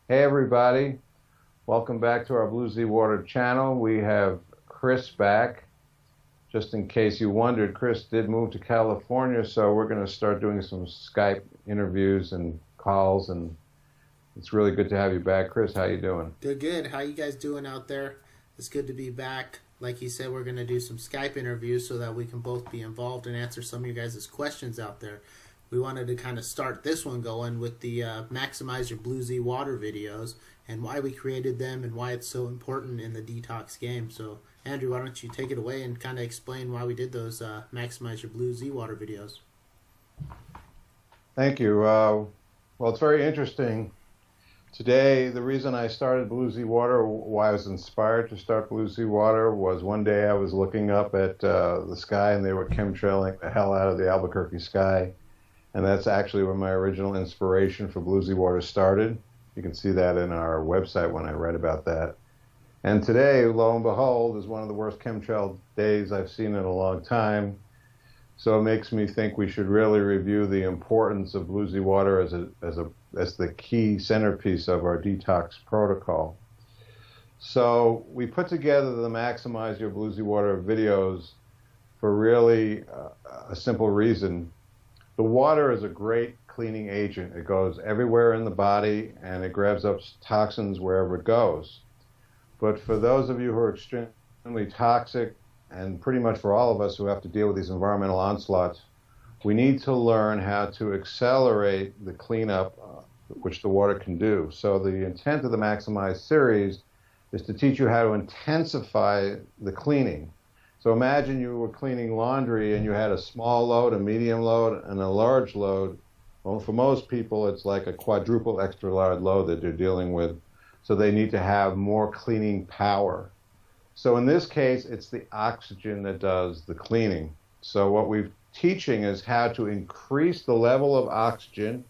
Hey everybody, welcome back to our Blue Z Water channel. We have Chris back. Just in case you wondered, Chris did move to California, so we're going to start doing some Skype interviews and calls, and it's really good to have you back. Chris, how you doing? Good, good. How you guys doing out there? It's good to be back. Like you said, we're going to do some Skype interviews so that we can both be involved and answer some of you guys' questions out there. We wanted to kind of start this one going with the Maximize Your Blue Z Water videos and why we created them and why it's so important in the detox game. So, Andrew, why don't you take it away and kind of explain why we did those Maximize Your Blue Z Water videos? Thank you. Well, it's very interesting. Today, the reason I started Blue Z Water, why I was inspired to start Blue Z Water, was one day I was looking up at the sky and they were chemtrailing the hell out of the Albuquerque sky. And that's actually where my original inspiration for Blue Z Water started. You can see that in our website when I read about that. And today, lo and behold, is one of the worst chemtrail days I've seen in a long time. So it makes me think we should really review the importance of Blue Z Water as the key centerpiece of our detox protocol. So we put together the Maximize Your Blue Z Water videos for really a simple reason. The water is a great cleaning agent. It goes everywhere in the body and it grabs up toxins wherever it goes. But for those of you who are extremely toxic, and pretty much for all of us who have to deal with these environmental onslaughts, we need to learn how to accelerate the cleanup, which the water can do. So the intent of the Maximize series is to teach you how to intensify the cleaning. So imagine you were cleaning laundry and you had a small load, a medium load, and a large load. Well, for most people, it's like a quadruple extra large load that they're dealing with. So they need to have more cleaning power. So in this case, it's the oxygen that does the cleaning. So what we're teaching is how to increase the level of oxygen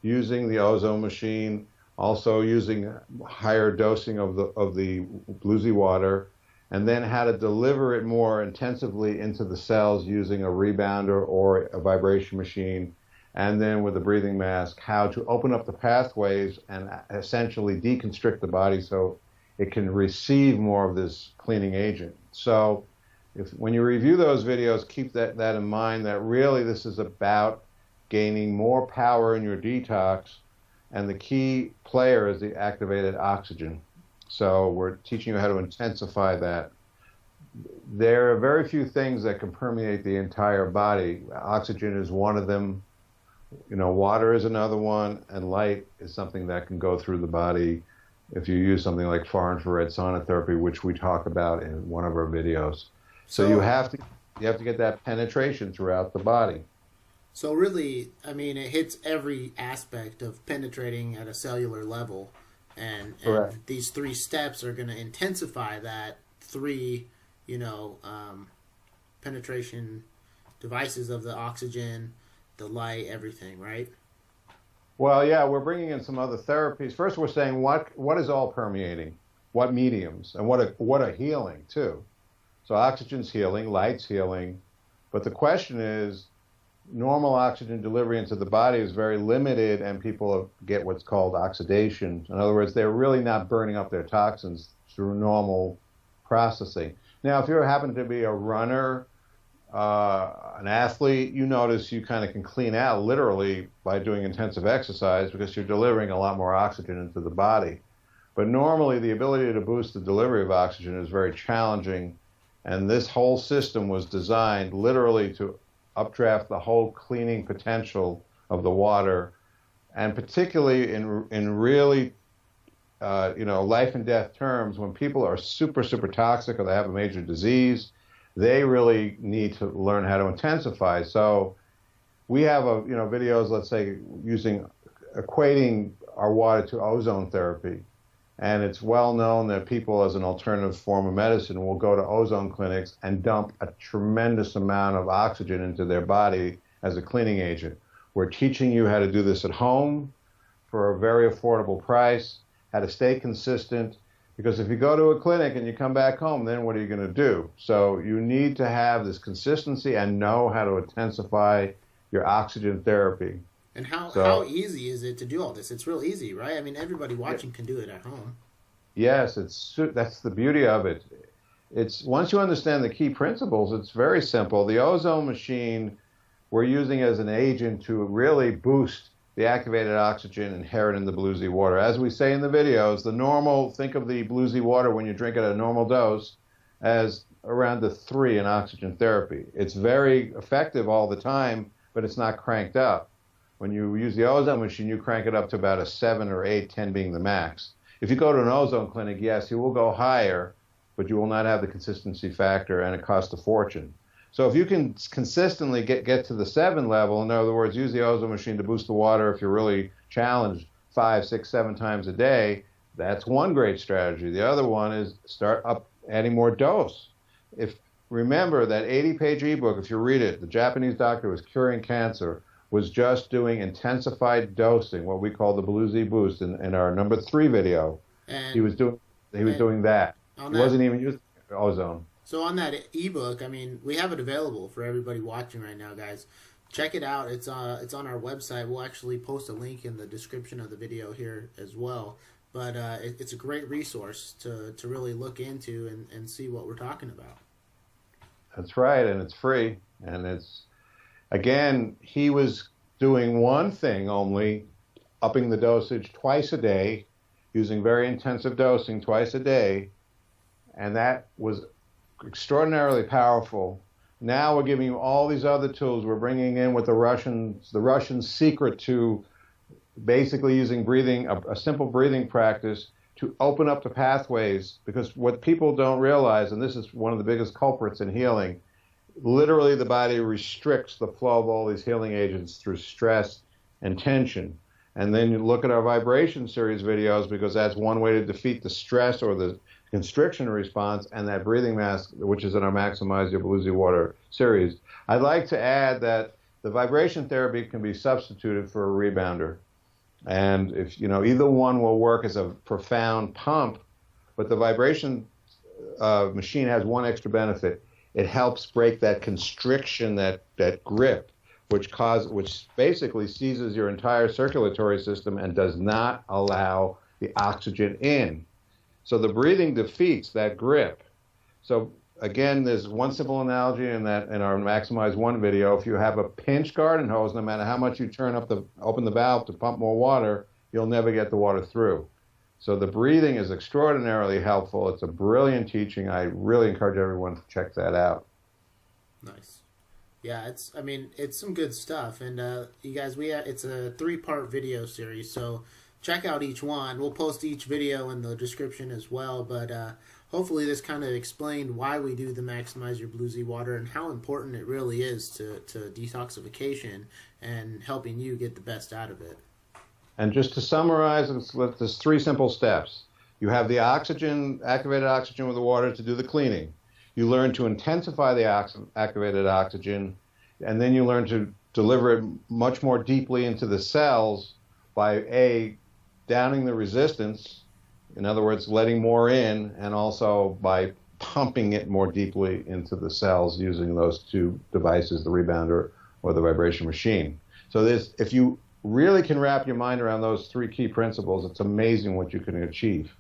using the ozone machine, also using higher dosing of the Blue Z Water, and then how to deliver it more intensively into the cells using a rebounder or a vibration machine, and then with a breathing mask, how to open up the pathways and essentially deconstrict the body so it can receive more of this cleaning agent. So when you review those videos, keep that in mind, that really this is about gaining more power in your detox, and the key player is the activated oxygen. So we're teaching you how to intensify that. There are very few things that can permeate the entire body. Oxygen is one of them. Water is another one, and light is something that can go through the body if you use something like far infrared sonotherapy, which we talk about in one of our videos. So you have to get that penetration throughout the body. So really, I mean, it hits every aspect of penetrating at a cellular level. And these three steps are going to intensify that three, penetration devices of the oxygen, the light, everything, right? Well, yeah, we're bringing in some other therapies. First, we're saying what is all permeating, what mediums, and what are healing too. So oxygen's healing, light's healing, but the question is, normal oxygen delivery into the body is very limited, and people get what's called oxidation. In other words, they're really not burning up their toxins through normal processing. Now, if you happen to be a runner, an athlete, you notice you kind of can clean out literally by doing intensive exercise because you're delivering a lot more oxygen into the body. But normally, the ability to boost the delivery of oxygen is very challenging, and this whole system was designed literally to updraft the whole cleaning potential of the water, and particularly in really, life and death terms, when people are super, super toxic or they have a major disease, they really need to learn how to intensify. So we have videos, let's say, equating our water to ozone therapy. And it's well known that people, as an alternative form of medicine, will go to ozone clinics and dump a tremendous amount of oxygen into their body as a cleaning agent. We're teaching you how to do this at home for a very affordable price, how to stay consistent, because if you go to a clinic and you come back home, then what are you going to do? So you need to have this consistency and know how to intensify your oxygen therapy. And how So easy is it to do all this? It's real easy, right? I mean, everybody watching can do it at home. yes, that's the beauty of it. It's once you understand the key principles, it's very simple. The ozone machine we're using as an agent to really boost the activated oxygen inherent in the Blue Z water. As we say in the videos, think of the Blue Z water when you drink at a normal dose as around the 3 in oxygen therapy. It's very effective all the time, but it's not cranked up. When you use the ozone machine, you crank it up to about a 7 or 8, 10 being the max. If you go to an ozone clinic, yes, you will go higher, but you will not have the consistency factor, and it costs a fortune. So if you can consistently get to the 7 level, in other words, use the ozone machine to boost the water if you're really challenged 5, 6, 7 times a day, that's one great strategy. The other one is start adding more dose. Remember that 80-page ebook, if you read it, the Japanese doctor was curing cancer, was just doing intensified dosing, what we call the Blue Z boost in our number 3 video. And he was doing that. He wasn't even using ozone. So on that ebook, I mean, we have it available for everybody watching right now, guys. Check it out. It's on our website. We'll actually post a link in the description of the video here as well. But it's a great resource to really look into and see what we're talking about. That's right, and it's free. And again, he was doing one thing only, upping the dosage twice a day, using very intensive dosing twice a day, and that was extraordinarily powerful. Now we're giving you all these other tools. We're bringing in with the Russians' secret to basically using breathing, a simple breathing practice to open up the pathways, because what people don't realize, and this is one of the biggest culprits in healing, literally the body restricts the flow of all these healing agents through stress and tension. And then you look at our vibration series videos, because that's one way to defeat the stress or the constriction response, and that breathing mask, which is in our Maximize Your Blue Z Water series. I'd like to add that the vibration therapy can be substituted for a rebounder. And if either one will work as a profound pump, but the vibration machine has one extra benefit. It helps break that constriction, that grip, which basically seizes your entire circulatory system and does not allow the oxygen in. So the breathing defeats that grip. So again, there's one simple analogy in our Maximize 1 video. If you have a pinched garden hose, no matter how much you open the valve to pump more water, you'll never get the water through. So the breathing is extraordinarily helpful. It's a brilliant teaching. I really encourage everyone to check that out. Nice. Yeah, it's some good stuff. And you guys, it's a 3-part video series, so check out each one. We'll post each video in the description as well, but hopefully this kind of explained why we do the Maximize Your Blue Z Water and how important it really is to detoxification and helping you get the best out of it. And just to summarize, there's 3 simple steps. You have the activated oxygen with the water to do the cleaning. You learn to intensify the activated oxygen, and then you learn to deliver it much more deeply into the cells by downing the resistance, in other words, letting more in, and also by pumping it more deeply into the cells using those 2 devices, the rebounder or the vibration machine. So if you really can wrap your mind around those 3 key principles, it's amazing what you can achieve.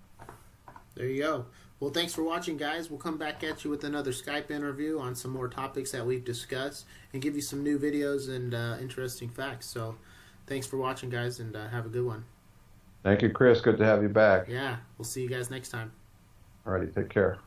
There you go. Well, thanks for watching, guys. We'll come back at you with another Skype interview on some more topics that we've discussed and give you some new videos and interesting facts. So thanks for watching, guys, and have a good one. Thank you, Chris. Good to have you back. Yeah, we'll see you guys next time. All righty, take care.